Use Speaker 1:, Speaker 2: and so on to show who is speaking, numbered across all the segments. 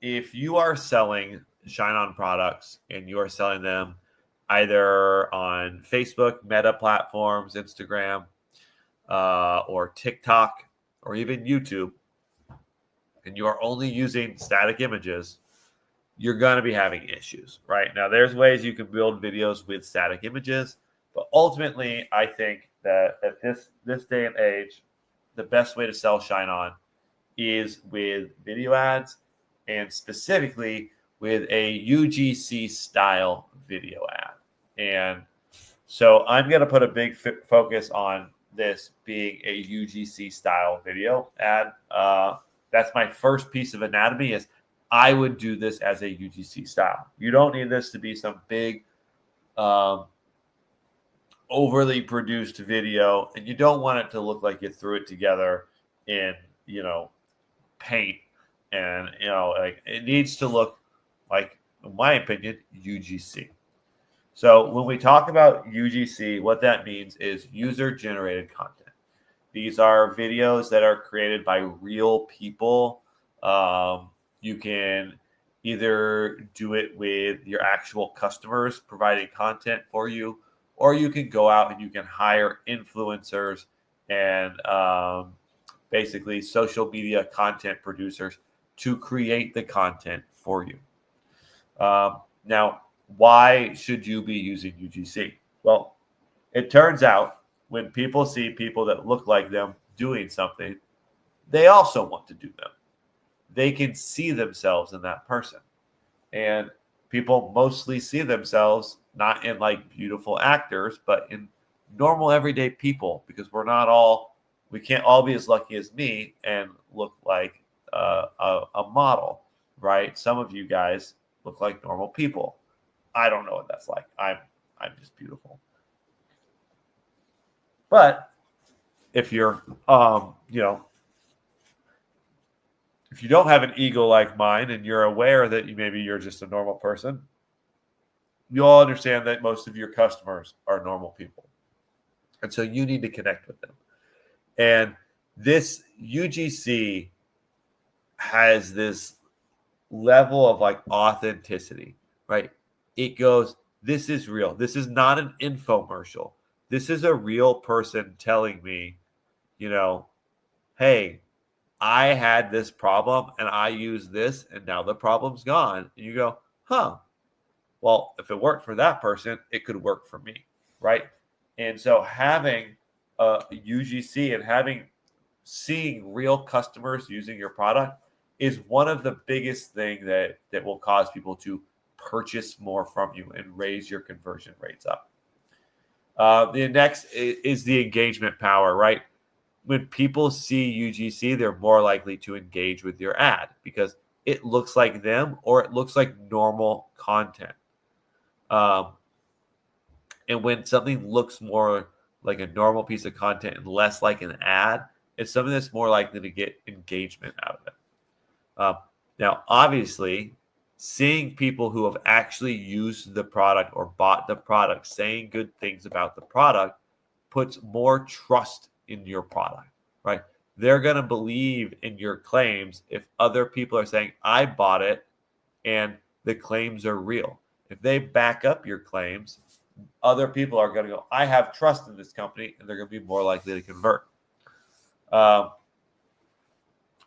Speaker 1: if you are selling ShineOn products and you are selling them either on Facebook, Meta platforms, Instagram, or TikTok, or even YouTube, and you are only using static images, you're going to be having issues, right? Now, there's ways you can build videos with static images, but ultimately, I think that at this day and age, the best way to sell ShineOn is with video ads, and specifically with a UGC style video ad. And so I'm going to put a big focus on this being a UGC style video ad. That's my first piece of anatomy is I would do this as a UGC style. You don't need this to be some big, overly produced video, and you don't want it to look like you threw it together in, paint. And, like it needs to look like, in my opinion, UGC. So when we talk about UGC, what that means is user-generated content. These are videos that are created by real people. You can either do it with your actual customers providing content for you, or you can go out and you can hire influencers and basically social media content producers to create the content for you. Now, why should you be using UGC? Well, it turns out when people see people that look like them doing something, they also want to do them. They can see themselves in that person. And people mostly see themselves not in like beautiful actors, but in normal everyday people, because we can't all be as lucky as me and look like a model, right? Some of you guys look like normal people. I don't know what that's like. I'm just beautiful. But if you're, if you don't have an ego like mine and you're aware that maybe you're just a normal person, you'll understand that most of your customers are normal people. And so you need to connect with them. And this UGC has this level of like authenticity, right? It goes, this is real. This is not an infomercial. This is a real person telling me, hey, I had this problem and I used this and now the problem's gone. And you go, well, if it worked for that person, it could work for me, right? And so having a UGC and seeing real customers using your product is one of the biggest things that will cause people to purchase more from you and raise your conversion rates up. The next is the engagement power, right? When people see UGC, they're more likely to engage with your ad because it looks like them or it looks like normal content. And when something looks more like a normal piece of content and less like an ad, it's something that's more likely to get engagement out of it. Now, obviously, seeing people who have actually used the product or bought the product saying good things about the product puts more trust in your product, right? They're going to believe in your claims if other people are saying, I bought it and the claims are real. If they back up your claims, other people are going to go, I have trust in this company, and they're going to be more likely to convert.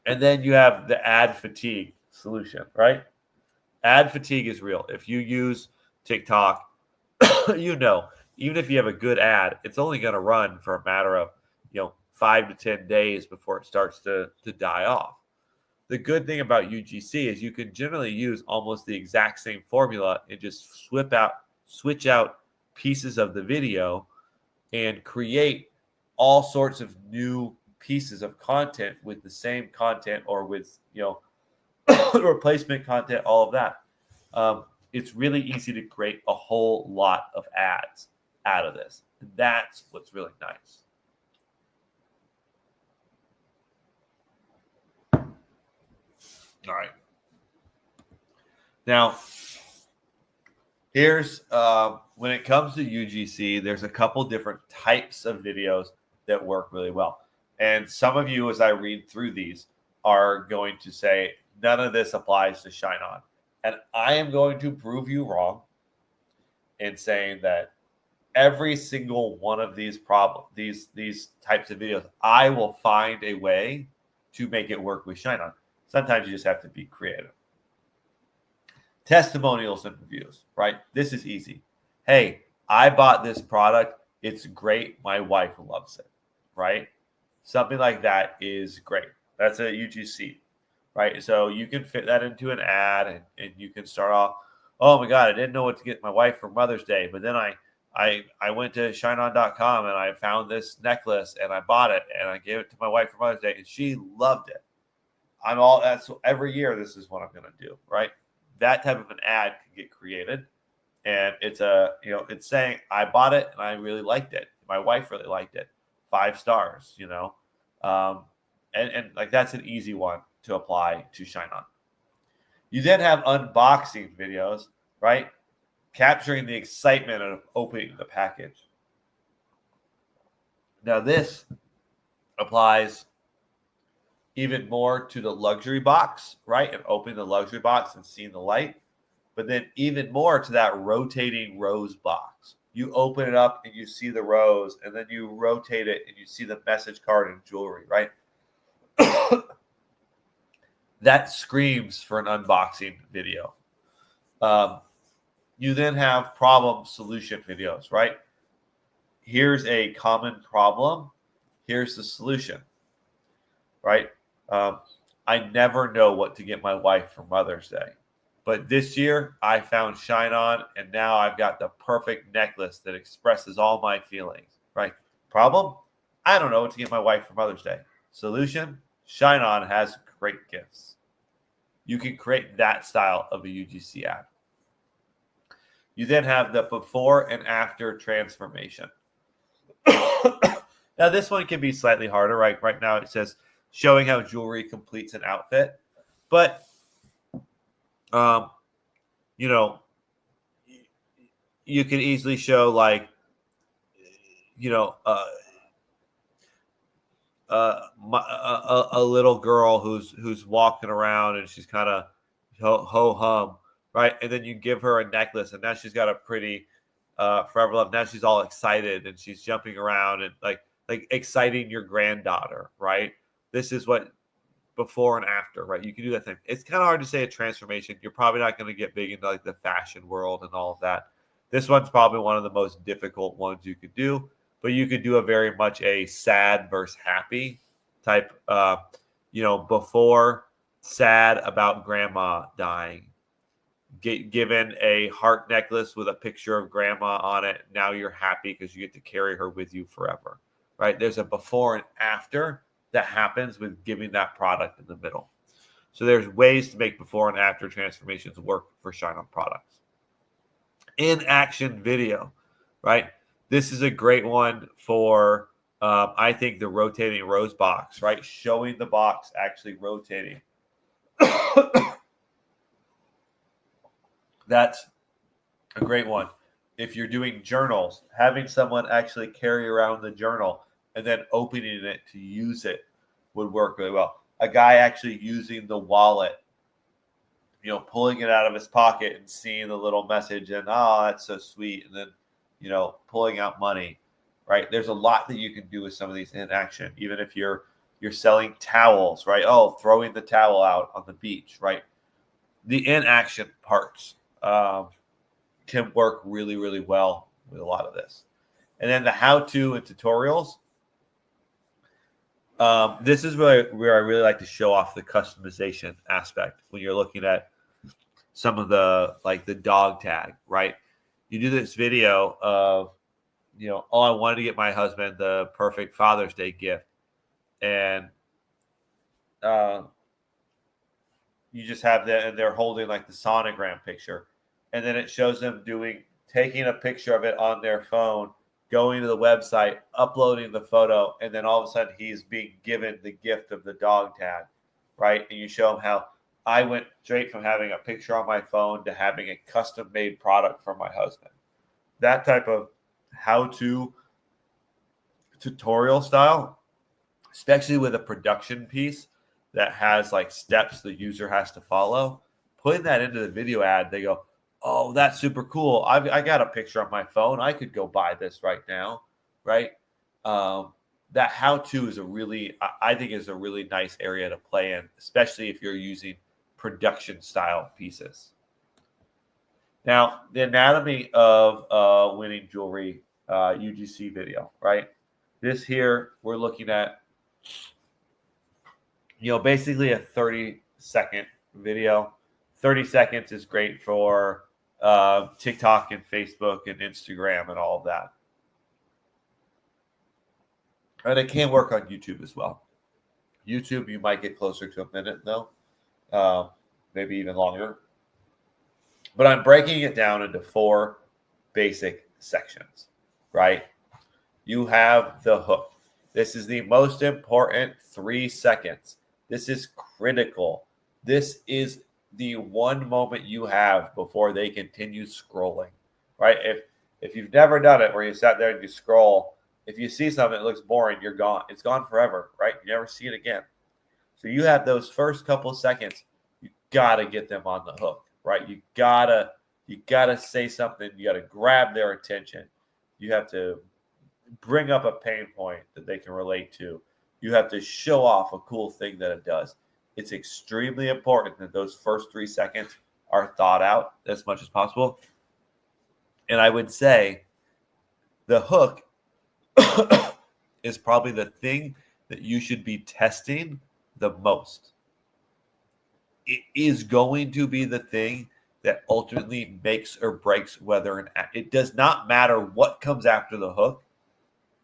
Speaker 1: And then you have the ad fatigue solution, right? Ad fatigue is real. If you use TikTok, even if you have a good ad, it's only going to run for a matter of 5 to 10 days before it starts to die off. The good thing about UGC is you can generally use almost the exact same formula and just switch out pieces of the video and create all sorts of new pieces of content with the same content or with replacement content, all of that. It's really easy to create a whole lot of ads out of this. And that's what's really nice. All right. Now, here's when it comes to UGC, there's a couple different types of videos that work really well. And some of you, as I read through these, are going to say, none of this applies to ShineOn. And I am going to prove you wrong in saying that every single one of these these types of videos, I will find a way to make it work with ShineOn. Sometimes you just have to be creative. Testimonials and reviews, right? This is easy. Hey, I bought this product. It's great. My wife loves it, right? Something like that is great. That's a UGC, right? So you can fit that into an ad and you can start off, oh my God, I didn't know what to get my wife for Mother's Day, but then I went to ShineOn.com and I found this necklace and I bought it and I gave it to my wife for Mother's Day and she loved it. That's every year. This is what I'm going to do, right? That type of an ad can get created, and it's it's saying I bought it and I really liked it. My wife really liked it. 5 stars, and like that's an easy one to apply to ShineOn. You then have unboxing videos, right? Capturing the excitement of opening the package. Now this applies even more to the luxury box, right? And opening the luxury box and seeing the light. But then even more to that rotating rose box. You open it up and you see the rose, and then you rotate it and you see the message card and jewelry, right? That screams for an unboxing video. You then have problem solution videos, right? Here's a common problem. Here's the solution, right? I never know what to get my wife for Mother's Day. But this year, I found ShineOn, and now I've got the perfect necklace that expresses all my feelings, right? Problem? I don't know what to get my wife for Mother's Day. Solution? ShineOn has great gifts. You can create that style of a UGC ad. You then have the before and after transformation. Now, this one can be slightly harder, right? Right now, it says showing how jewelry completes an outfit. But, you can easily show a little girl who's walking around and she's kind of ho hum, right? And then you give her a necklace, and now she's got a pretty forever love. Now she's all excited and she's jumping around and like exciting your granddaughter, right? This is what before and after, right? You can do that thing. It's kind of hard to say a transformation. You're probably not going to get big into like the fashion world and all of that. This one's probably one of the most difficult ones you could do, but you could do a very much a sad versus happy type, before sad about grandma dying, given a heart necklace with a picture of grandma on it. Now you're happy because you get to carry her with you forever, right? There's a before and after that happens with giving that product in the middle. So there's ways to make before and after transformations work for ShineOn products. In action video, right? This is a great one for, I think, the rotating rose box, right? Showing the box actually rotating. That's a great one. If you're doing journals, having someone actually carry around the journal and then opening it to use it would work really well. A guy actually using the wallet, pulling it out of his pocket and seeing the little message and, oh, that's so sweet. And then, pulling out money, right? There's a lot that you can do with some of these in action, even if you're selling towels, right? Oh, throwing the towel out on the beach, right? The in action parts can work really, really well with a lot of this. And then the how-to and tutorials. This is where I really like to show off the customization aspect when you're looking at some of the dog tag, right? You do this video of, I wanted to get my husband the perfect Father's Day gift. And you just have that, and they're holding like the sonogram picture. And then it shows them taking a picture of it on their phone, going to the website, uploading the photo, and then all of a sudden he's being given the gift of the dog tag, right? And you show him how I went straight from having a picture on my phone to having a custom-made product for my husband. That type of how-to tutorial style, especially with a production piece, that has like steps the user has to follow, putting that into the video ad, they go, oh, that's super cool. I got a picture on my phone. I could go buy this right now, right? That how-to is I think is a really nice area to play in, especially if you're using production style pieces. Now, the anatomy of winning jewelry UGC video, right? This here, we're looking at, basically a 30-second video. 30 seconds is great for TikTok and Facebook and Instagram and all of that. And it can work on YouTube as well. YouTube, you might get closer to a minute, though. Maybe even longer. But I'm breaking it down into 4 basic sections, right? You have the hook. This is the most important 3 seconds. This is critical. This is the one moment you have before they continue scrolling, right? If you've never done it where you sat there and you scroll, if you see something that looks boring, you're gone. It's gone forever, right? You never see it again. So you have those first couple of seconds. You got to get them on the hook, right? You gotta say something. You got to grab their attention. You have to bring up a pain point that they can relate to. You have to show off a cool thing that it does. It's extremely important that those first 3 seconds are thought out as much as possible. And I would say the hook is probably the thing that you should be testing the most. It is going to be the thing that ultimately makes or breaks whether an ad. It does not matter what comes after the hook.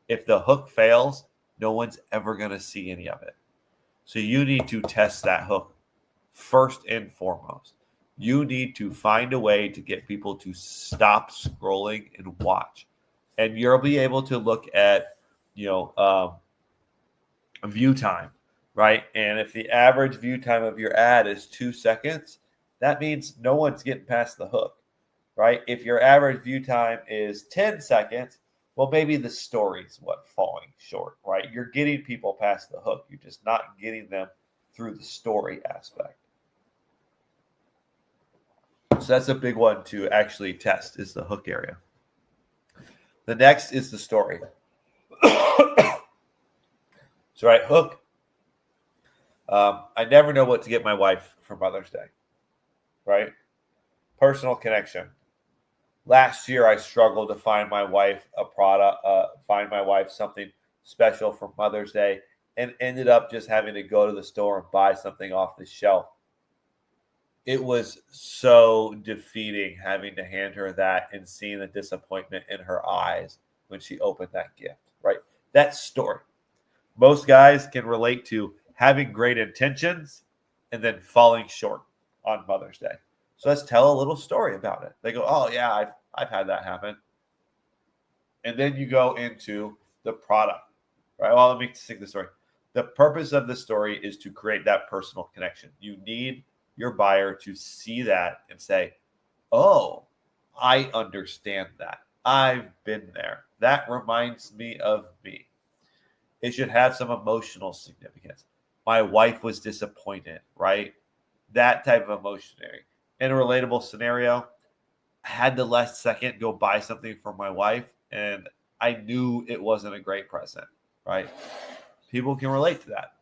Speaker 1: If the hook fails, no one's ever going to see any of it. So you need to test that hook first and foremost. You need to find a way to get people to stop scrolling and watch. And you'll be able to look at, view time, right? And if the average view time of your ad is 2 seconds, that means no one's getting past the hook, right? If your average view time is 10 seconds, well, maybe the story's falling short, right? You're getting people past the hook. You're just not getting them through the story aspect. So that's a big one to actually test, is the hook area. The next is the story. So, right, hook. I never know what to get my wife for Mother's Day, right? Personal connection. Last year, I struggled to find my wife a product, find my wife something special for Mother's Day, and ended up just having to go to the store and buy something off the shelf. It was so defeating having to hand her that and seeing the disappointment in her eyes when she opened that gift, right? That story. Most guys can relate to having great intentions and then falling short on Mother's Day. So let's tell a little story about it. They go, oh, yeah, I've had that happen. And then you go into the product, right? Well, let me stick the story. The purpose of the story is to create that personal connection. You need your buyer to see that and say, oh, I understand that. I've been there. That reminds me of me. It should have some emotional significance. My wife was disappointed, right? That type of emotionary. In a relatable scenario, I had the last second go buy something for my wife, and I knew it wasn't a great present, right? People can relate to that.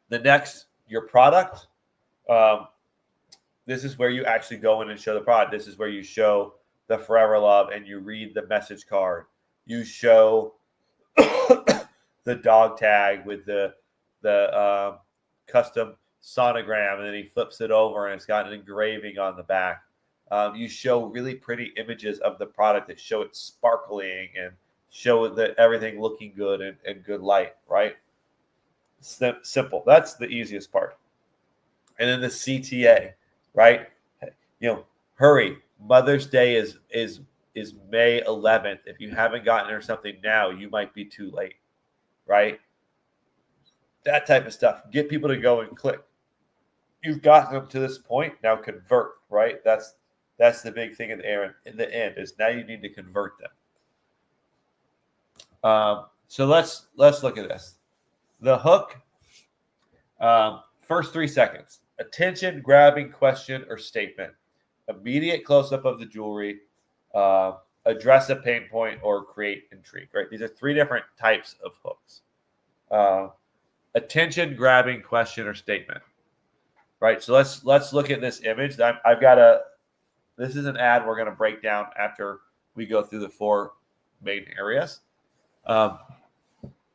Speaker 1: The next, your product. This is where you actually go in and show the product. This is where you show the Forever Love and you read the message card. You show the dog tag with the custom sonogram, and then he flips it over and it's got an engraving on the back. You show really pretty images of the product that show it sparkling and show that everything looking good and good light, right? Simple. That's the easiest part. And then the CTA, right? Hurry. Mother's Day is May 11th. If you haven't gotten her something now, you might be too late, right? That type of stuff. Get people to go and click. You've gotten them to this point. Now convert, right? That's the big thing in the end is now you need to convert them. So let's look at this. The hook. First 3 seconds. Attention, grabbing question or statement. Immediate close-up of the jewelry. Address a pain point or create intrigue. Right? These are 3 different types of hooks. Attention, grabbing question or statement. Right? So let's look at this image. This is an ad we're going to break down after we go through the 4 main areas. And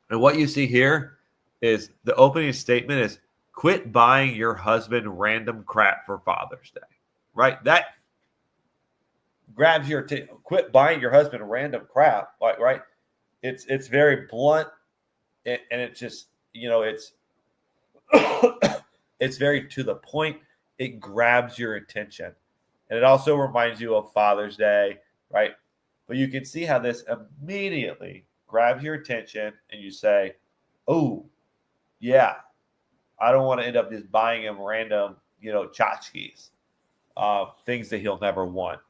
Speaker 1: what you see here is the opening statement is quit buying your husband random crap for Father's Day, right? That grabs your attention. Quit buying your husband random crap, right? It's very blunt, and it's just, it's it's very to the point. It grabs your attention, and it also reminds you of Father's Day, right? But you can see how this immediately grabs your attention, and you say, "Oh, yeah, I don't want to end up just buying him random, tchotchkes, things that he'll never want,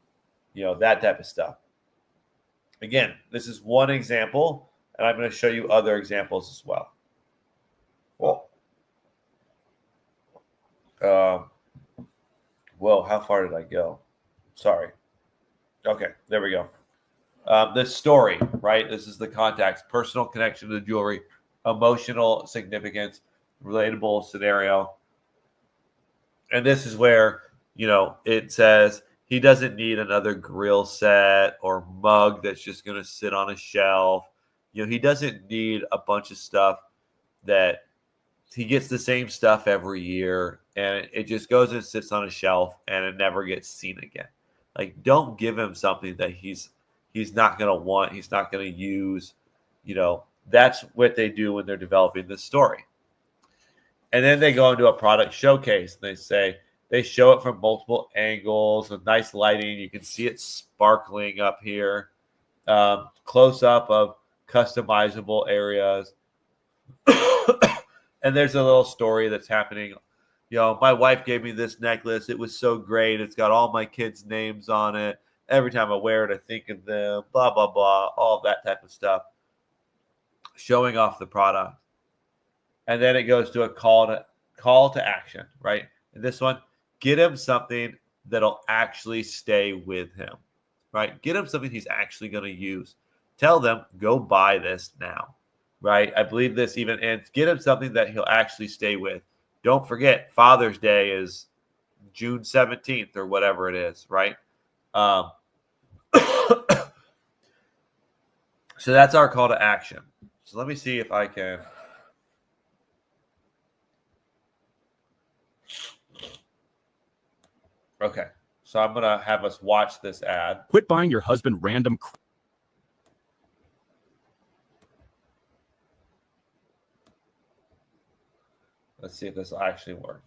Speaker 1: that type of stuff." Again, this is one example, and I'm going to show you other examples as well. Whoa, how far did I go? Sorry. Okay, there we go. This story, right? This is the context, personal connection to the jewelry, emotional significance, relatable scenario. And this is where, it says he doesn't need another grill set or mug that's just going to sit on a shelf. He doesn't need a bunch of stuff that he gets the same stuff every year, and it just goes and sits on a shelf and it never gets seen again. Like, don't give him something that he's not going to want, he's not going to use. That's what they do when they're developing this story. And then they go into a product showcase, and they show it from multiple angles with nice lighting. You can see it sparkling up here. Close up of customizable areas. And there's a little story that's happening. My wife gave me this necklace. It was so great. It's got all my kids' names on it. Every time I wear it, I think of them, blah, blah, blah, all that type of stuff. Showing off the product. And then it goes to a call to action, right? And this one, get him something that'll actually stay with him, right? Get him something he's actually going to use. Tell them, go buy this now, right? I believe this even ends. Get him something that he'll actually stay with. Don't forget, Father's Day is June 17th or whatever it is, right? So that's our call to action. So let me see if I can. Okay, so I'm going to have us watch this ad.
Speaker 2: Quit buying your husband random crap.
Speaker 1: Let's see if this will actually work.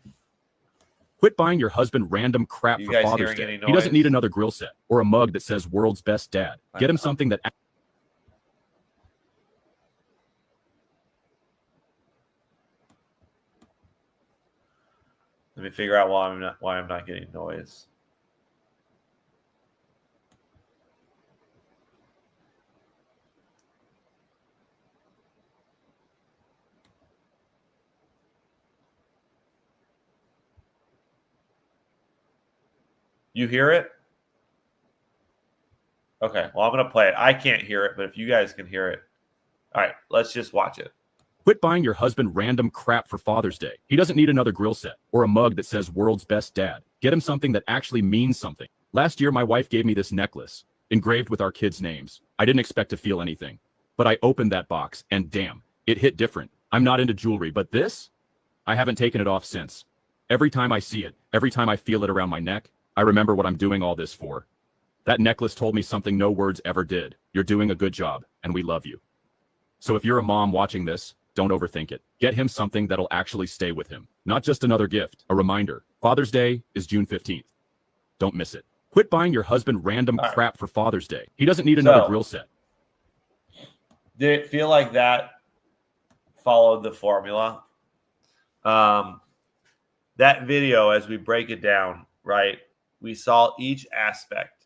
Speaker 2: Quit buying your husband random crap for Father's Day. He doesn't need another grill set or a mug that says world's best dad. Get him something that...
Speaker 1: Let me figure out why I'm not getting noise. You hear it? Okay, well, I'm going to play it. I can't hear it, but if you guys can hear it. All right, let's just watch it.
Speaker 2: Quit buying your husband random crap for Father's Day. He doesn't need another grill set or a mug that says world's best dad. Get him something that actually means something. Last year, my wife gave me this necklace engraved with our kids' names. I didn't expect to feel anything, but I opened that box and damn, it hit different. I'm not into jewelry, but this, I haven't taken it off since. Every time I see it, every time I feel it around my neck, I remember what I'm doing all this for. That necklace told me something no words ever did. You're doing a good job, and we love you. So if you're a mom watching this, don't overthink it. Get him something that'll actually stay with him. Not just another gift, a reminder. Father's Day is June 15th. Don't miss it. Quit buying your husband random crap for Father's Day. He doesn't need another grill set.
Speaker 1: Did it feel like that followed the formula? That video, as we break it down, right, we saw each aspect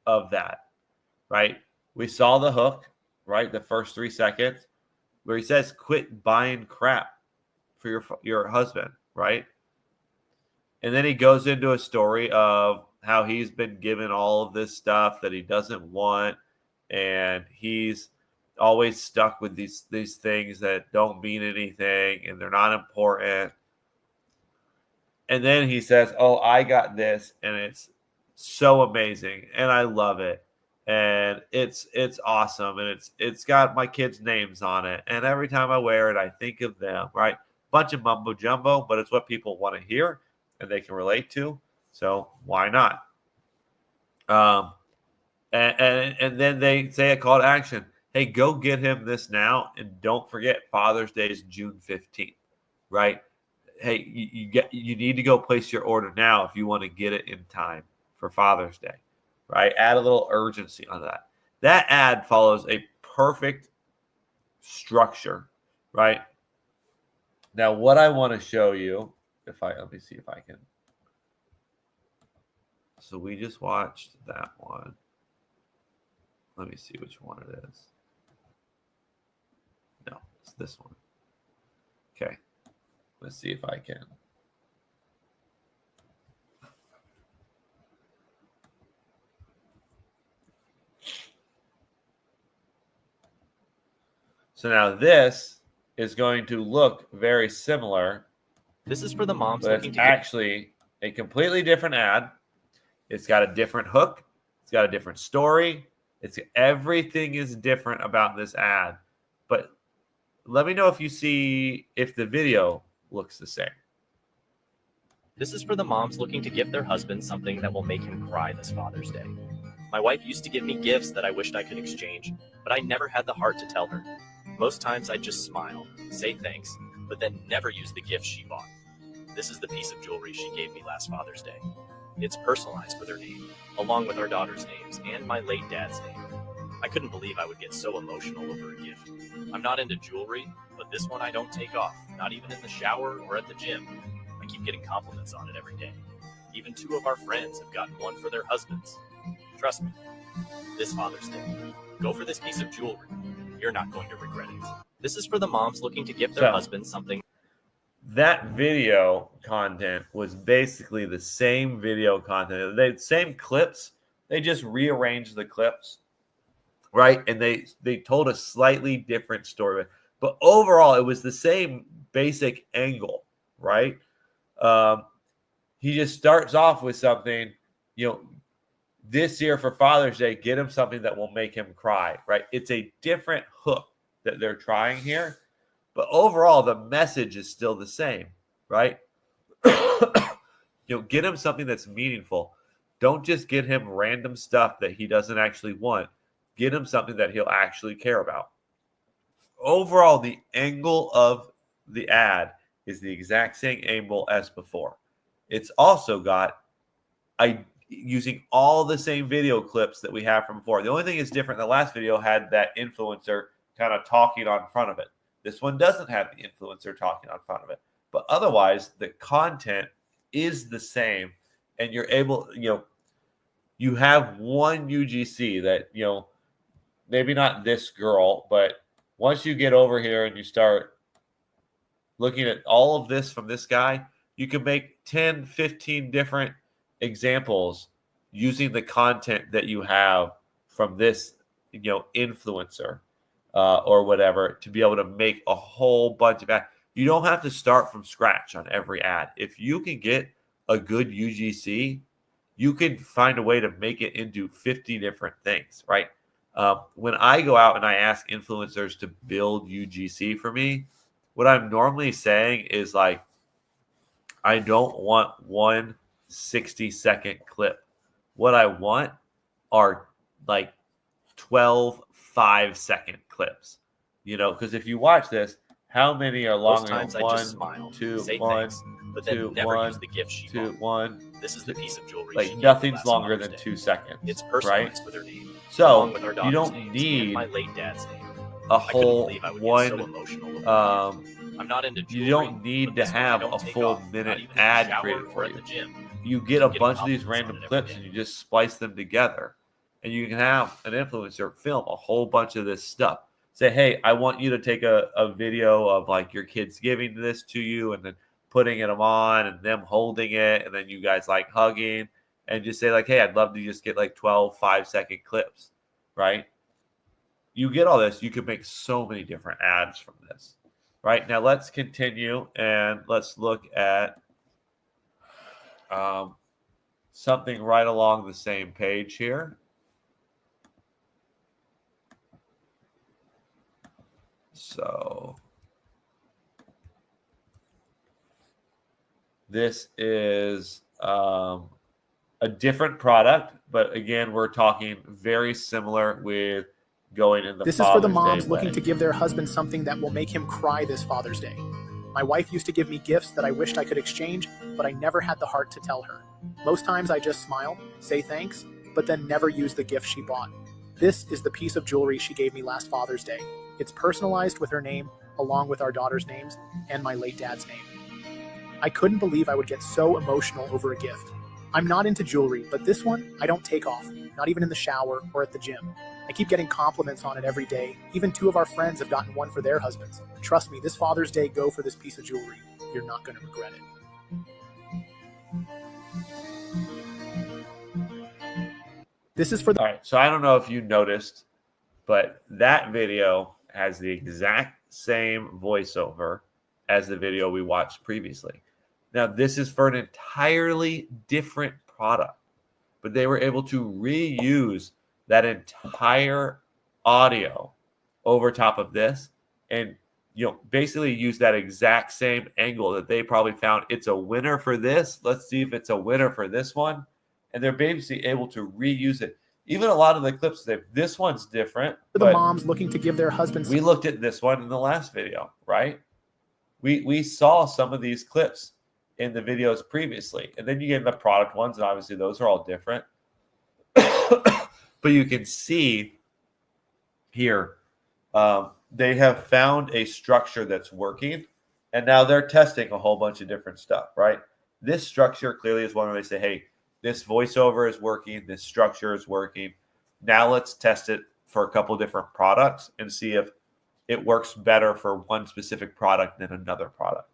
Speaker 1: of that, right? We saw the hook, right, the first 3 seconds, where he says, quit buying crap for your husband, right? And then he goes into a story of how he's been given all of this stuff that he doesn't want, and he's always stuck with these things that don't mean anything and they're not important. And then he says, "Oh, I got this, and it's so amazing, and I love it, and it's awesome, and it's got my kids' names on it, and every time I wear it, I think of them." Right? Bunch of mumbo jumbo, but it's what people want to hear and they can relate to. So why not? And then they say a call to action. Hey, go get him this now, and don't forget Father's Day is June 15th, right? Hey, you need to go place your order now if you want to get it in time for Father's Day, right? Add a little urgency on that. That ad follows a perfect structure, right? Now, what I want to show you, let me see if I can. So we just watched that one. Let me see which one it is. No, it's this one. Okay. Let's see if I can. So now this is going to look very similar.
Speaker 3: This is for the moms
Speaker 1: but
Speaker 3: looking
Speaker 1: it's
Speaker 3: to
Speaker 1: actually a completely different ad. It's got a different hook. It's got a different story. Everything is different about this ad. But let me know if the video looks the same.
Speaker 3: This is for the moms looking to give their husband something that will make him cry this Father's Day. My wife used to give me gifts that I wished I could exchange, but I never had the heart to tell her. Most times I'd just smile, say thanks, but then never use the gift she bought. This is the piece of jewelry she gave me last Father's Day. It's personalized with her name, along with our daughter's names and my late dad's name. I couldn't believe I would get so emotional over a gift. I'm not into jewelry, but this one I don't take off, not even in the shower or at the gym. I keep getting compliments on it every day. Even 2 of our friends have gotten one for their husbands. Trust me, this Father's Day, go for this piece of jewelry. You're not going to regret it. This is for the moms looking to give their husband something.
Speaker 1: That video content was basically the same video content. They same clips. They just rearranged the clips, right? And they told a slightly different story. But overall, it was the same basic angle, right? He just starts off with something, this year for Father's Day, get him something that will make him cry, right? It's a different hook that they're trying here. But overall, the message is still the same, right? Get him something that's meaningful. Don't just get him random stuff that he doesn't actually want. Get him something that he'll actually care about. Overall, the angle of the ad is the exact same angle as before. It's also got using all the same video clips that we have from before. The only thing is different. The last video had that influencer kind of talking on front of it. This one doesn't have the influencer talking on front of it. But otherwise, the content is the same. And you're able, you have one UGC that, maybe not this girl, but once you get over here and you start looking at all of this from this guy, you can make 10, 15 different examples using the content that you have from this, influencer or whatever to be able to make a whole bunch of ads. You don't have to start from scratch on every ad. If you can get a good UGC, you can find a way to make it into 50 different things, right? When I go out and I ask influencers to build UGC for me, what I'm normally saying is like, I don't want one 60-second clip. What I want are like 12 5-second clips, because if you watch this, how many are longer?
Speaker 3: Most times I just smile, say thanks, but then never use the gift she bought. This is the piece of jewelry.
Speaker 1: Like nothing's longer than 2 seconds.
Speaker 3: It's personalized with her name.
Speaker 1: So
Speaker 3: with our
Speaker 1: you don't
Speaker 3: names
Speaker 1: need
Speaker 3: and my late dad's name.
Speaker 1: a whole one.
Speaker 3: I'm not into jewelry,
Speaker 1: you don't need to have a full minute ad created for you. You get a bunch of these random clips and you just splice them together, and you can have an influencer film a whole bunch of this stuff. say, hey, I want you to take a video of like your kids giving this to you and then putting them on and them holding it and then you guys like hugging, and just say like, hey, I'd love to just get like 12 5-second clips, right? You get all this. You can make so many different ads from this, right? Now let's continue and let's look at something right along the same page here. So this is a different product, but again, we're talking very similar with going in the
Speaker 4: This is for the
Speaker 1: Father's
Speaker 4: moms
Speaker 1: Day
Speaker 4: looking
Speaker 1: way.
Speaker 4: to give their husband something that will make him cry this Father's Day. My wife used to give me gifts that I wished I could exchange, but I never had the heart to tell her. Most times I just smile, say thanks, but then never use the gift she bought. This is the piece of jewelry she gave me last Father's Day. It's personalized with her name, along with our daughter's names, and my late dad's name. I couldn't believe I would get so emotional over a gift. I'm not into jewelry, but this one I don't take off, not even in the shower or at the gym. I keep getting compliments on it every day. Even 2 of our friends have gotten one for their husbands. Trust me, this Father's Day, go for this piece of jewelry. You're not going to regret it. This is for the...
Speaker 1: All right, so I don't know if you noticed, but that video has the exact same voiceover as the video we watched previously. Now, this is for an entirely different product, but they were able to reuse that entire audio over top of this and basically use that exact same angle that they probably found. It's a winner for this. Let's see if it's a winner for this one. And they're basically able to reuse it. Even a lot of the clips, this one's different.
Speaker 4: For the moms looking to give their husbands...
Speaker 1: We looked at this one in the last video, right? We saw some of these clips in the videos previously. And then you get the product ones, and obviously those are all different. But you can see here, they have found a structure that's working, and now they're testing a whole bunch of different stuff, right? This structure clearly is one where they say, hey, this voiceover is working, this structure is working. Now let's test it for a couple different products and see if it works better for one specific product than another product.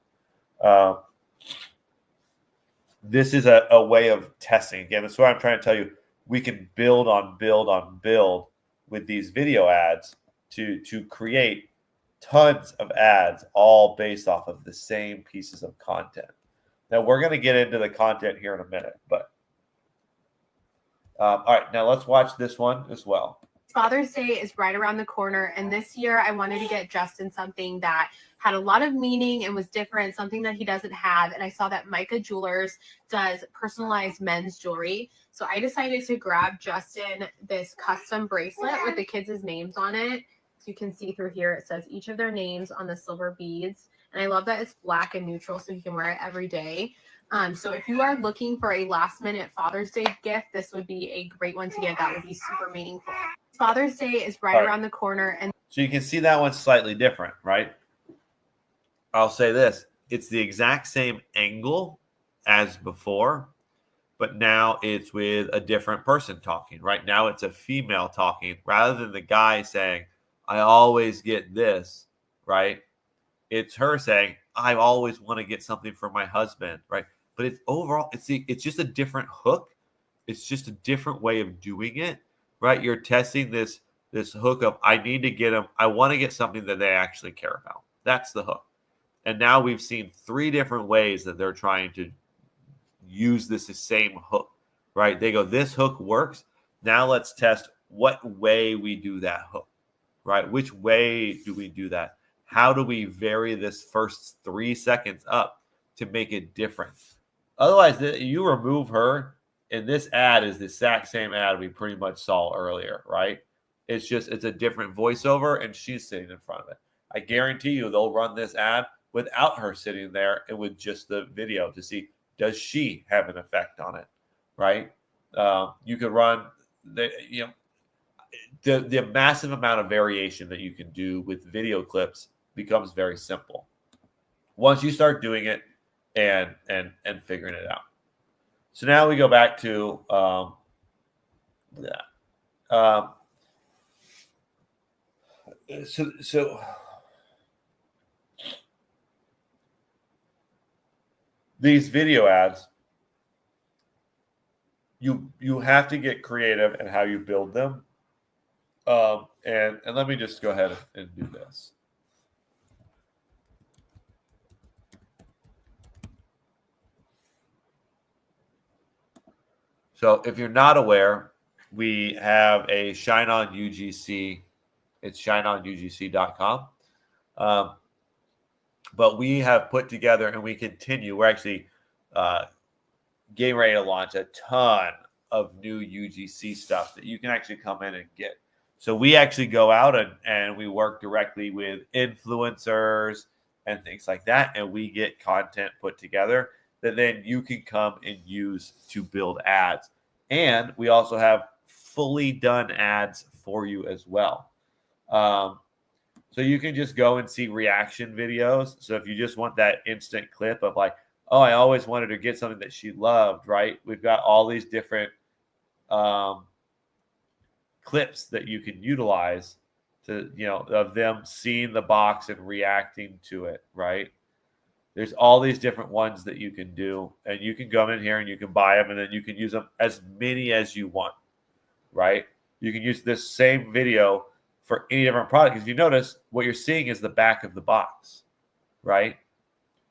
Speaker 1: This is a way of testing. Again, that's what I'm trying to tell you. We can build on build with these video ads to create tons of ads, all based off of the same pieces of content. Now, we're going to get into the content here in a minute, but all right, now let's watch this one as well.
Speaker 5: Father's Day is right around the corner, and this year I wanted to get Justin something that had a lot of meaning and was different, something that he doesn't have. And I saw that Micah Jewelers does personalized men's jewelry. So I decided to grab Justin this custom bracelet with the kids' names on it. So you can see through here, it says each of their names on the silver beads. And I love that it's black and neutral, so you can wear it every day. So if you are looking for a last minute Father's Day gift, this would be a great one to get. That would be super meaningful. Father's Day is right around the corner. And
Speaker 1: so you can see that one's slightly different, right? I'll say this. It's the exact same angle as before, but now it's with a different person talking. Right now it's a female talking rather than the guy saying, I always get this, right? It's her saying, I always want to get something for my husband, right? But it's overall, it's just a different hook. It's just a different way of doing it, right? You're testing this hook of, I need to get them. I want to get something that they actually care about. That's the hook. And now we've seen 3 different ways that they're trying to use this same hook, right? They go, this hook works. Now let's test what way we do that hook, right? Which way do we do that? How do we vary this first 3 seconds up to make it different? Otherwise, you remove her, and this ad is the exact same ad we pretty much saw earlier, right? It's a different voiceover, and she's sitting in front of it. I guarantee you they'll run this ad without her sitting there and with just the video to see, does she have an effect on it, right? You could run the massive amount of variation that you can do with video clips becomes very simple once you start doing it and figuring it out. So now we go back to So these video ads, you have to get creative in how you build them. And let me just go ahead and do this. So if you're not aware, we have a ShineOn UGC. It's ShineOnUGC.com. But we have put together, and we continue. We're actually getting ready to launch a ton of new UGC stuff that you can actually come in and get. So we actually go out and we work directly with influencers and things like that, and we get content put together that then you can come and use to build ads. And we also have fully done ads for you as well. So you can just go and see reaction videos. So if you just want that instant clip of like, oh, I always wanted to get something that she loved, right? We've got all these different clips that you can utilize to, of them seeing the box and reacting to it, right? There's all these different ones that you can do, and you can go in here and you can buy them, and then you can use them as many as you want, right? You can use this same video for any different product. If you notice, what you're seeing is the back of the box, right?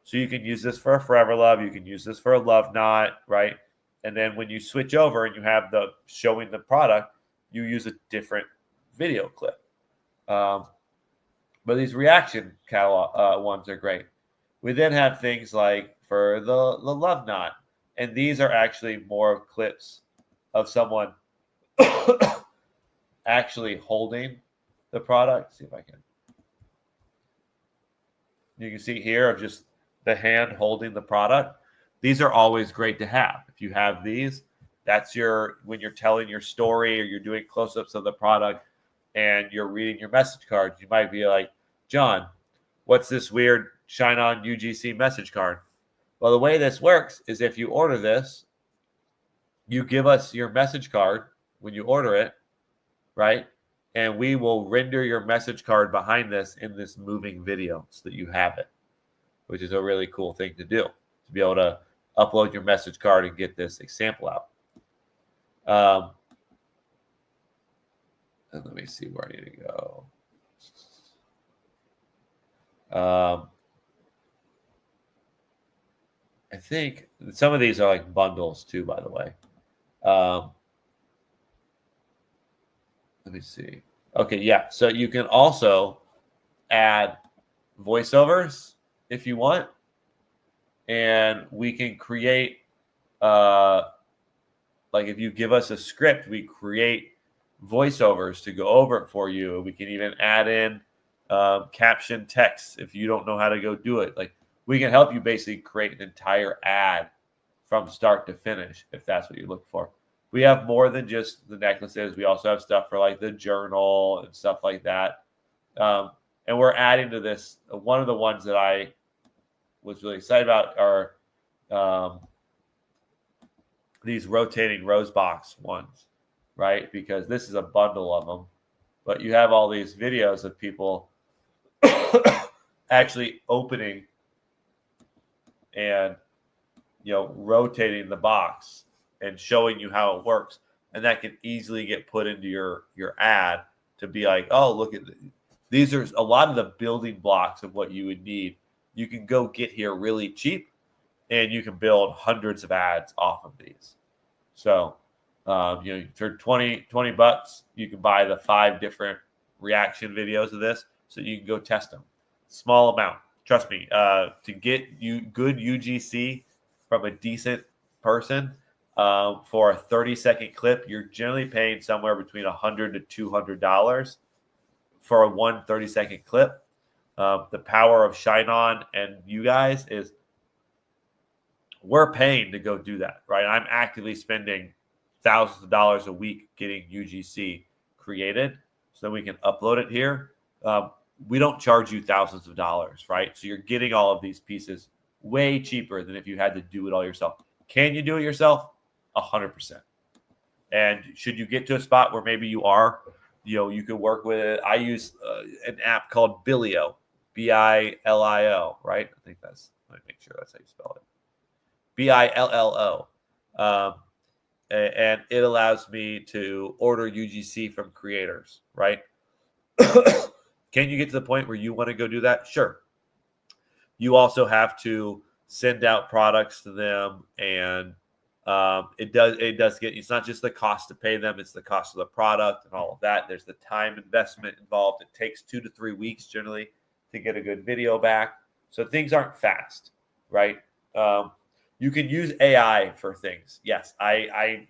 Speaker 1: So you can use this for a Forever Love. You can use this for a Love Knot, right? And then when you switch over and you have the showing the product, you use a different video clip. But these reaction catalog ones are great. We then have things like for the Love Knot. And these are actually more clips of someone actually holding the product. See if I can. You can see here of just the hand holding the product. These are always great to have. If you have these, that's when you're telling your story or you're doing close-ups of the product and you're reading your message cards, you might be like, John, what's this weird ShineOn UGC message card? Well, the way this works is if you order this, you give us your message card when you order it, right? And we will render your message card behind this in this moving video so that you have it, which is a really cool thing to do, to be able to upload your message card and get this example out. And let me see where I need to go. I think some of these are like bundles too, by the way. Let me see. Okay, yeah. So you can also add voiceovers if you want. And we can create, like if you give us a script, we create voiceovers to go over it for you. We can even add in caption text if you don't know how to go do it. Like we can help you basically create an entire ad from start to finish if that's what you look for. We have more than just the necklaces. We also have stuff for like the journal and stuff like that. And we're adding to this. One of the ones that I was really excited about are these rotating rose box ones, right? Because this is a bundle of them. But you have all these videos of people actually opening and rotating the box and showing you how it works. And that can easily get put into your ad to be like, oh, look at these are a lot of the building blocks of what you would need. You can go get here really cheap and you can build hundreds of ads off of these. So, for $20, you can buy the 5 different reaction videos of this so you can go test them. Small amount. Trust me, to get you good UGC from a decent person for a 30-second clip, you're generally paying somewhere between $100 to $200 for a 30-second clip. The power of ShineOn and you guys is we're paying to go do that, right? I'm actively spending thousands of dollars a week getting UGC created so that we can upload it here. We don't charge you thousands of dollars, right? So you're getting all of these pieces way cheaper than if you had to do it all yourself. Can you do it yourself? 100%. And should you get to a spot where maybe you are You can work with it. I use an app called Billio, Bilio, right? I think let me make sure that's how you spell it. Billo. And it allows me to order UGC from creators, right? Can you get to the point where you want to go do that? Sure. You also have to send out products to them, and it does get, it's not just the cost to pay them, it's the cost of the product and all of that. There's the time investment involved. It takes 2 to 3 weeks generally to get a good video back. So things aren't fast, right? You can use AI for things. Yes, I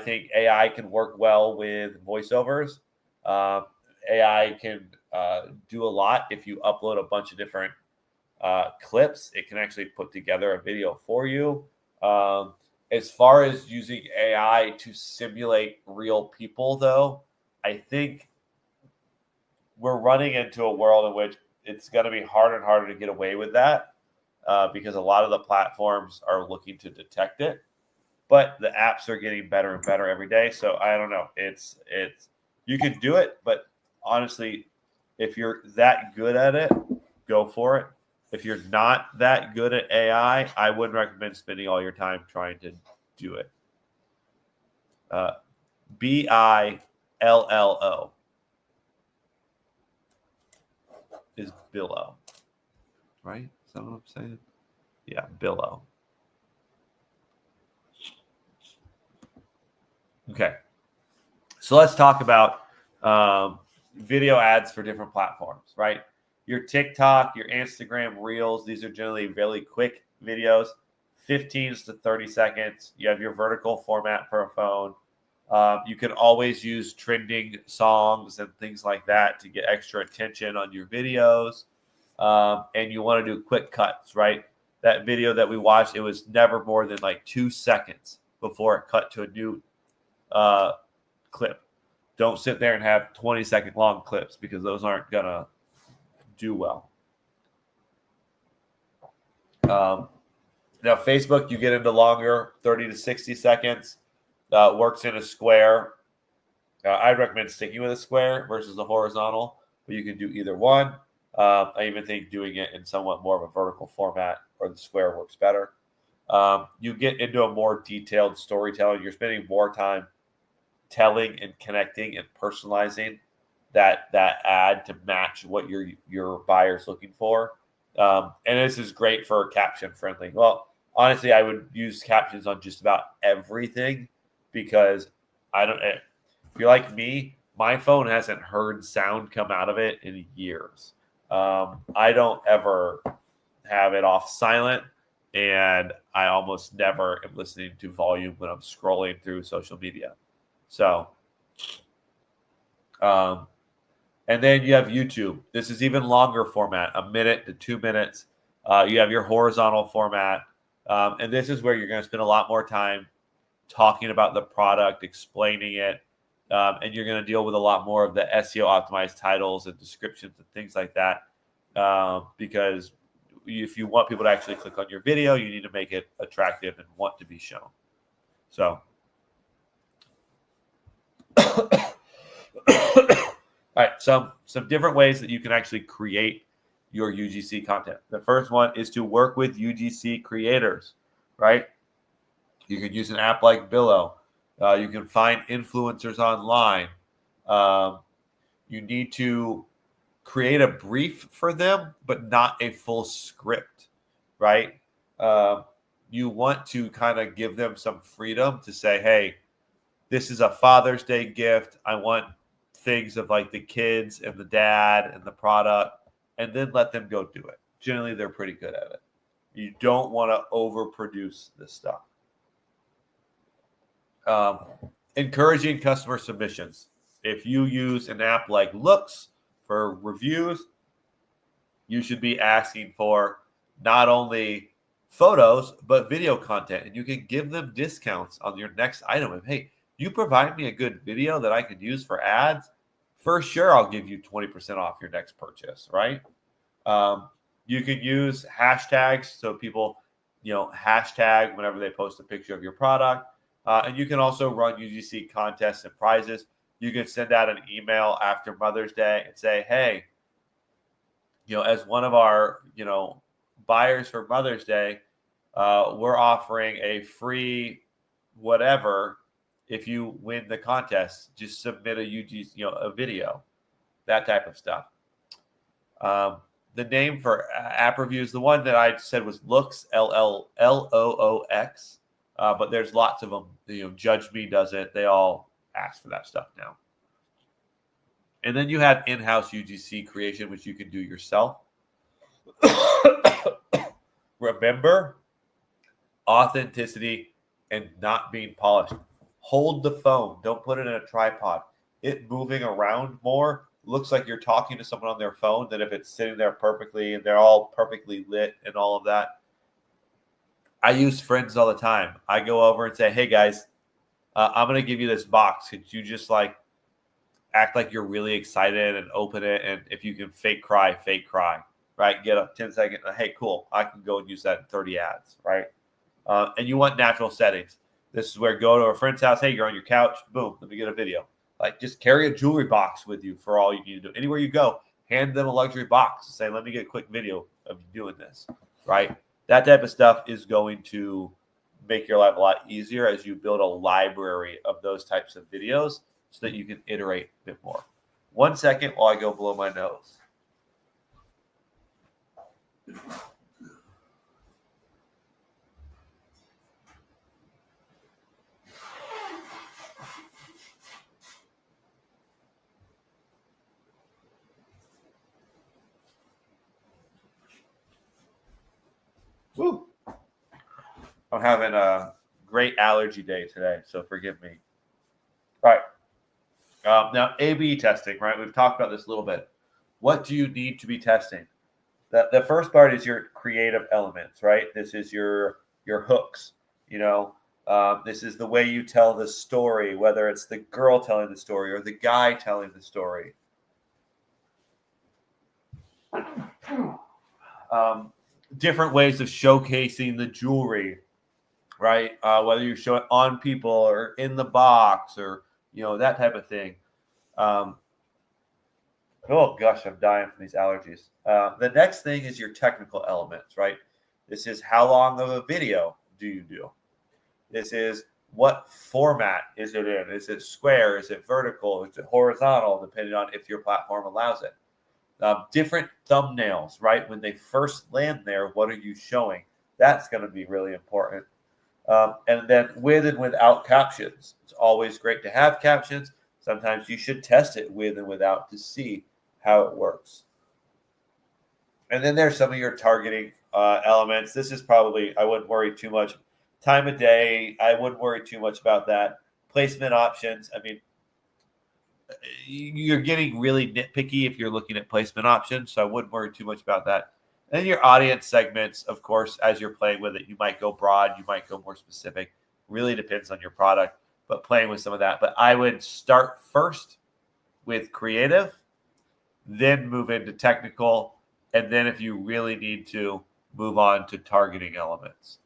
Speaker 1: think AI can work well with voiceovers. AI can do a lot if you upload a bunch of different clips. It can actually put together a video for you. As far as using AI to simulate real people, though, I think we're running into a world in which it's going to be harder and harder to get away with that because a lot of the platforms are looking to detect it. But the apps are getting better and better every day. So I don't know. It's you can do it, but honestly, if you're that good at it, go for it. If you're not that good at AI, I wouldn't recommend spending all your time trying to do it. Billo is Billo, right? Is that what I'm saying? Yeah, Billo. Okay. So let's talk about video ads for different platforms, right? Your TikTok, your Instagram Reels, these are generally really quick videos, 15 to 30 seconds. You have your vertical format for a phone. You can always use trending songs and things like that to get extra attention on your videos. And you want to do quick cuts, right? That video that we watched, it was never more than like 2 seconds before it cut to a new clip. Don't sit there and have 20-second long clips because those aren't going to do well. Now, Facebook, you get into longer, 30 to 60 seconds. Works in a square. I'd recommend sticking with a square versus a horizontal, but you can do either one. I even think doing it in somewhat more of a vertical format or the square works better. You get into a more detailed storytelling. You're spending more time telling and connecting and personalizing that ad to match what your buyer's looking for. And this is great for caption friendly. Well, honestly, I would use captions on just about everything because if you're like me, my phone hasn't heard sound come out of it in years. I don't ever have it off silent, and I almost never am listening to volume when I'm scrolling through social media. So, and then you have YouTube. This is even longer format, 1 minute to 2 minutes. You have your horizontal format. And this is where you're going to spend a lot more time talking about the product, explaining it. And you're going to deal with a lot more of the SEO optimized titles and descriptions and things like that. Because if you want people to actually click on your video, you need to make it attractive and want to be shown. So, all right, some different ways that you can actually create your UGC content. The first one is to work with UGC creators, right? You can use an app like Billo. You can find influencers online. You need to create a brief for them, but not a full script, right? You want to kind of give them some freedom to say, hey, this is a Father's Day gift. I want things of like the kids and the dad and the product, and then let them go do it. Generally, they're pretty good at it. You don't want to overproduce this stuff. Encouraging customer submissions. If you use an app like Looks for reviews, you should be asking for not only photos, but video content. And you can give them discounts on your next item. And hey, you provide me a good video that I can use for ads, for sure I'll give you 20% off your next purchase, right? You can use hashtags so people, hashtag whenever they post a picture of your product. And you can also run UGC contests and prizes. You can send out an email after Mother's Day and say, hey, as one of our, buyers for Mother's Day, we're offering a free whatever if you win the contest. Just submit a video, that type of stuff. The name for app reviews, the one that I said was Loox, Loox, but there's lots of them. Judge Me does it. They all ask for that stuff now. And then you have in-house UGC creation, which you can do yourself. Remember, authenticity and not being polished. Hold the phone. Don't put it in a tripod. It moving around more looks like you're talking to someone on their phone than if it's sitting there perfectly and they're all perfectly lit and all of that. I use friends all the time. I go over and say, hey guys, I'm going to give you this box. Could you just act like you're really excited and open it? And if you can fake cry, right? Get a 10-second, hey, cool. I can go and use that in 30 ads, right? And you want natural settings. This is where go to a friend's house. Hey, you're on your couch. Boom, let me get a video. Just carry a jewelry box with you for all you need to do. Anywhere you go, hand them a luxury box. Say, let me get a quick video of you doing this, right? That type of stuff is going to make your life a lot easier as you build a library of those types of videos so that you can iterate a bit more. 1 second while I go blow my nose. Woo. I'm having a great allergy day today, so forgive me. All right. Now, A/B testing, right? We've talked about this a little bit. What do you need to be testing? The first part is your creative elements, right? This is your hooks. This is the way you tell the story, whether it's the girl telling the story or the guy telling the story. Different ways of showcasing the jewelry, right? Whether you show it on people or in the box or, that type of thing. Oh, gosh, I'm dying from these allergies. The next thing is your technical elements, right? This is how long of a video do you do? This is what format is it in? Is it square? Is it vertical? Is it horizontal? Depending on if your platform allows it. Different thumbnails, right? When they first land there, what are you showing? That's going to be really important. And then with and without captions. It's always great to have captions. Sometimes you should test it with and without to see how it works. And then there's some of your targeting elements. This is probably, I wouldn't worry too much. Time of day, I wouldn't worry too much about that. Placement options, I mean, you're getting really nitpicky if you're looking at placement options, so I wouldn't worry too much about that. And then your audience segments, of course, as you're playing with it, you might go broad, you might go more specific. Really depends on your product, but playing with some of that. But I would start first with creative, then move into technical, and then if you really need to, move on to targeting elements.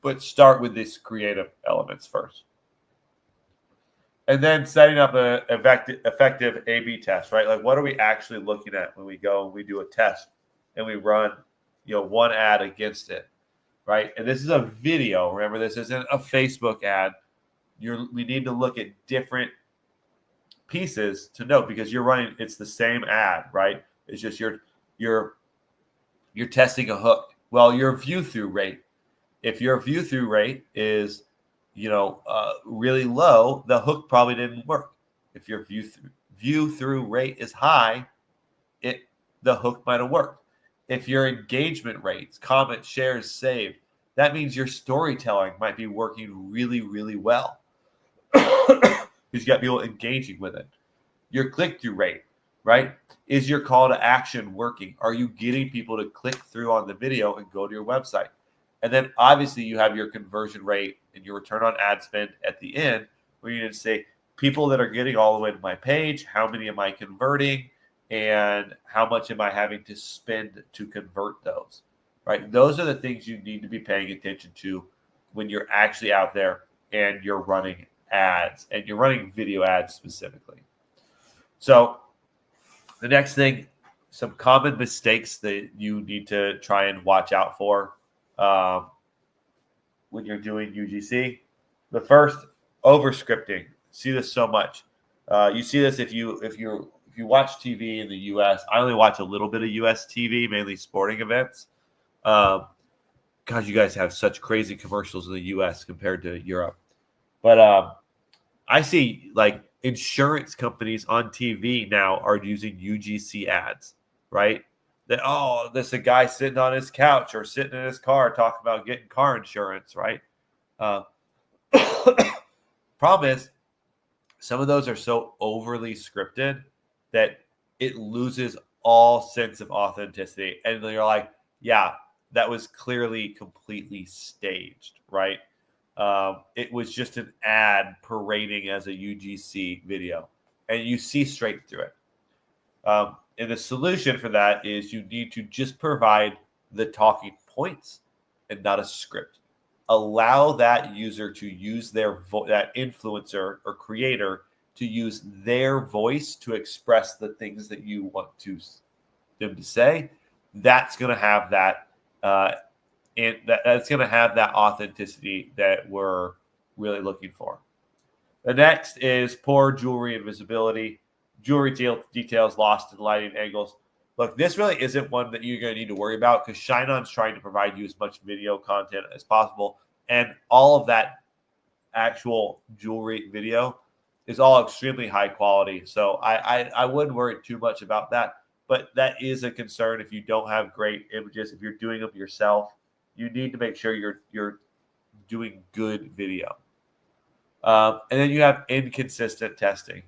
Speaker 1: But start with these creative elements first. And then setting up an effective A/B test, right? What are we actually looking at when we go and we do a test and we run, one ad against it, right? And this is a video. Remember, this isn't a Facebook ad. We need to look at different pieces to know because you're running. It's the same ad, right? It's just you're testing a hook. Well, your view through rate. If your view through rate is really low, the hook probably didn't work. If your view through rate is high, the hook might have worked. If your engagement rates, comments, shares, saved, that means your storytelling might be working really, really well because you got people engaging with it. Your click-through rate, right? Is your call to action working? Are you getting people to click through on the video and go to your website? And then obviously you have your conversion rate and your return on ad spend at the end where you need to say, people that are getting all the way to my page, how many am I converting and how much am I having to spend to convert those, right? Those are the things you need to be paying attention to when you're actually out there and you're running ads, and you're running video ads specifically. So the next thing, some common mistakes that you need to try and watch out for when you're doing UGC. The first, over scripting. See this so much. You see this if you watch TV in the U.S. I only watch a little bit of U.S. TV, mainly sporting events. God, you guys have such crazy commercials in the U.S. compared to Europe. But I see like insurance companies on TV now are using UGC ads, right? That, oh, there's a guy sitting on his couch or sitting in his car talking about getting car insurance, right? Problem is, some of those are so overly scripted that it loses all sense of authenticity. And you're like, yeah, that was clearly completely staged, right? It was just an ad parading as a UGC video, and you see straight through it. And the solution for that is you need to just provide the talking points and not a script. Allow that user to use that influencer or creator to use their voice to express the things that you want them to say. That's going to have that, and that's going to have that authenticity that we're really looking for. The next is poor jewelry and visibility. Jewelry details lost in lighting angles. Look, this really isn't one that you're going to need to worry about because ShineOn's trying to provide you as much video content as possible. And all of that actual jewelry video is all extremely high quality. So I wouldn't worry too much about that. But that is a concern if you don't have great images. If you're doing them yourself, you need to make sure you're doing good video. And then you have inconsistent testing.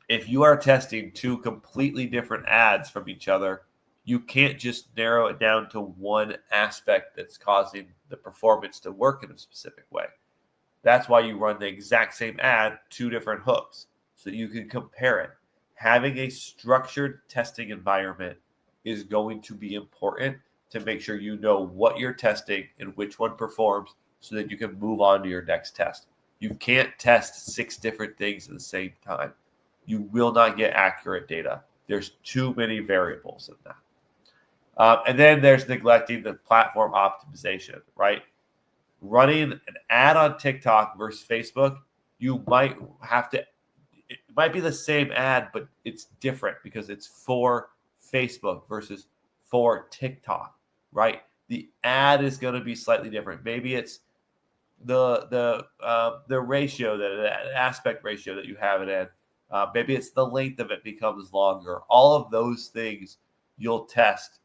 Speaker 1: If you are testing two completely different ads from each other, you can't just narrow it down to one aspect that's causing the performance to work in a specific way. That's why you run the exact same ad, two different hooks, so you can compare it. Having a structured testing environment is going to be important to make sure you know what you're testing and which one performs so that you can move on to your next test. You can't test 6 different things at the same time. You will not get accurate data. There's too many variables in that. And then there's neglecting the platform optimization, right? Running an ad on TikTok versus Facebook, you might have to, it might be the same ad, but it's different because it's for Facebook versus for TikTok, right? The ad is going to be slightly different. Maybe it's the ratio, the aspect ratio that you have it in. Maybe it's the length of it becomes longer. All of those things you'll test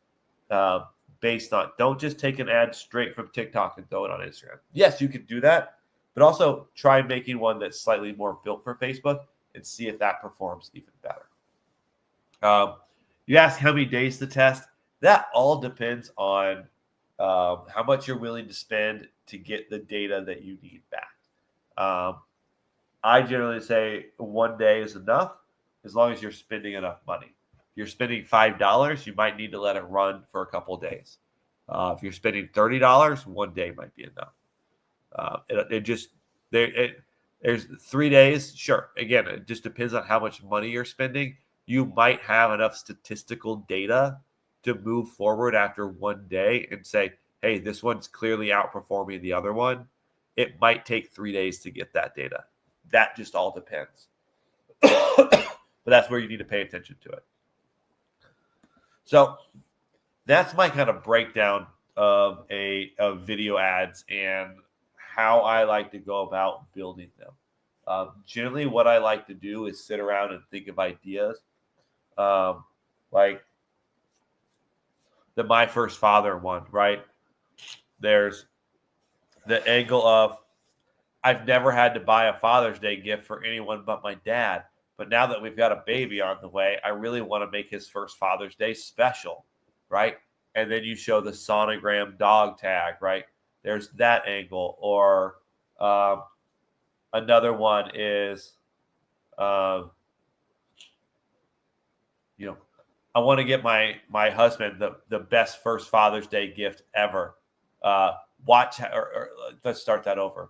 Speaker 1: based on. Don't just take an ad straight from TikTok and throw it on Instagram. Yes, you can do that, but also try making one that's slightly more built for Facebook and see if that performs even better. You ask how many days to test. That all depends on how much you're willing to spend to get the data that you need back. I generally say 1 day is enough as long as you're spending enough money. If you're spending $5, you might need to let it run for a couple of days. If you're spending $30, 1 day might be enough. There's 3 days. Sure. Again, it just depends on how much money you're spending. You might have enough statistical data to move forward after 1 day and say, hey, this one's clearly outperforming the other one. It might take 3 days to get that data. That just all depends. But that's where you need to pay attention to it. So that's my kind of breakdown of video ads and how I like to go about building them. Generally, what I like to do is sit around and think of ideas. Like the My First Father one, right? There's the angle of, I've never had to buy a Father's Day gift for anyone but my dad. But now that we've got a baby on the way, I really want to make his first Father's Day special, right? And then you show the sonogram dog tag, right? There's that angle. Or another one is, I want to get my husband the best first Father's Day gift ever. Let's start that over.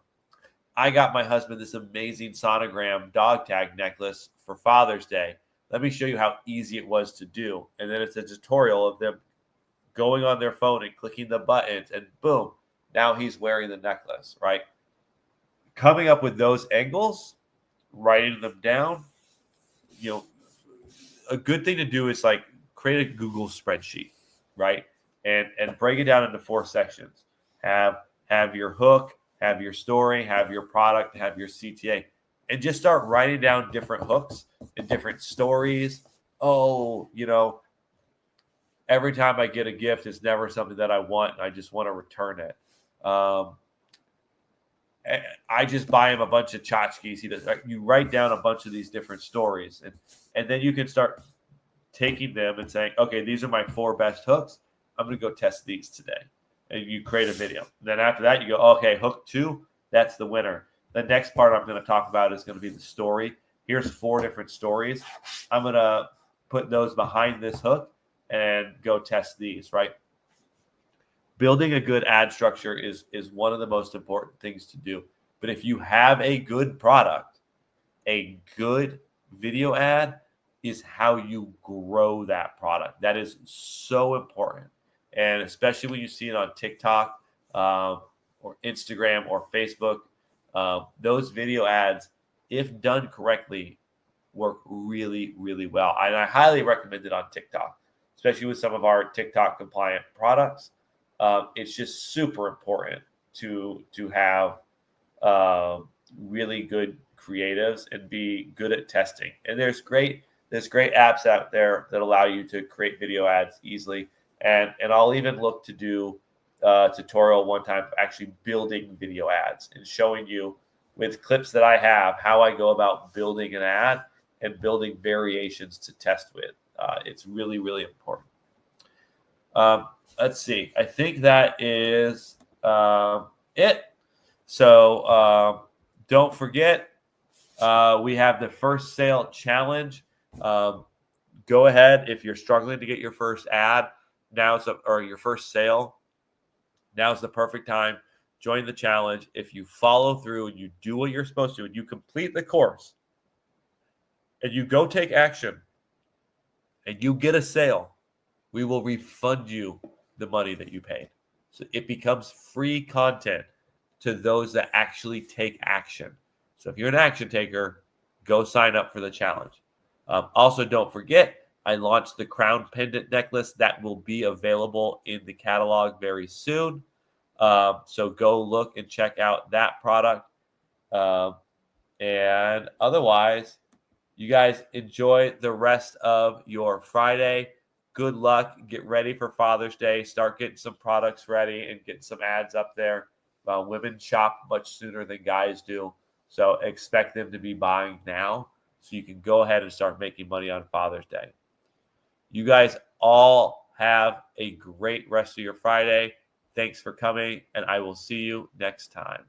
Speaker 1: I got my husband this amazing sonogram dog tag necklace for Father's Day. Let me show you how easy it was to do. And then it's a tutorial of them going on their phone and clicking the buttons, and boom, now he's wearing the necklace, right? Coming up with those angles, writing them down, a good thing to do is like create a Google spreadsheet, right? And break it down into 4 sections. Have your hook, have your story, have your product, have your CTA, and just start writing down different hooks and different stories. Oh, every time I get a gift, it's never something that I want, and I just want to return it. I just buy him a bunch of tchotchkes. You write down a bunch of these different stories, and then you can start taking them and saying, okay, these are my 4 best hooks. I'm going to go test these today. And you create a video. Then after that, you go, okay, hook 2, that's the winner. The next part I'm going to talk about is going to be the story. Here's 4 different stories. I'm going to put those behind this hook and go test these, right? Building a good ad structure is one of the most important things to do. But if you have a good product, a good video ad is how you grow that product. That is so important. And especially when you see it on TikTok or Instagram or Facebook, those video ads, if done correctly, work really, really well. And I highly recommend it on TikTok, especially with some of our TikTok compliant products. It's just super important to have really good creatives and be good at testing. And there's great apps out there that allow you to create video ads easily. And I'll even look to do a tutorial one time of actually building video ads and showing you with clips that I have how I go about building an ad and building variations to test with. It's really, really important. Let's see. I think that is it. So don't forget, we have the first sale challenge. Go ahead if you're struggling to get your first ad or your first sale. Now's the perfect time. Join the challenge. If you follow through and you do what you're supposed to and you complete the course and you go take action and you get a sale, we will refund you the money that you paid. So it becomes free content to those that actually take action. So if you're an action taker, go sign up for the challenge. Also, don't forget, I launched the crown pendant necklace that will be available in the catalog very soon. So go look and check out that product. And otherwise, you guys enjoy the rest of your Friday. Good luck. Get ready for Father's Day. Start getting some products ready and getting some ads up there. Women shop much sooner than guys do. So expect them to be buying now so you can go ahead and start making money on Father's Day. You guys all have a great rest of your Friday. Thanks for coming, and I will see you next time.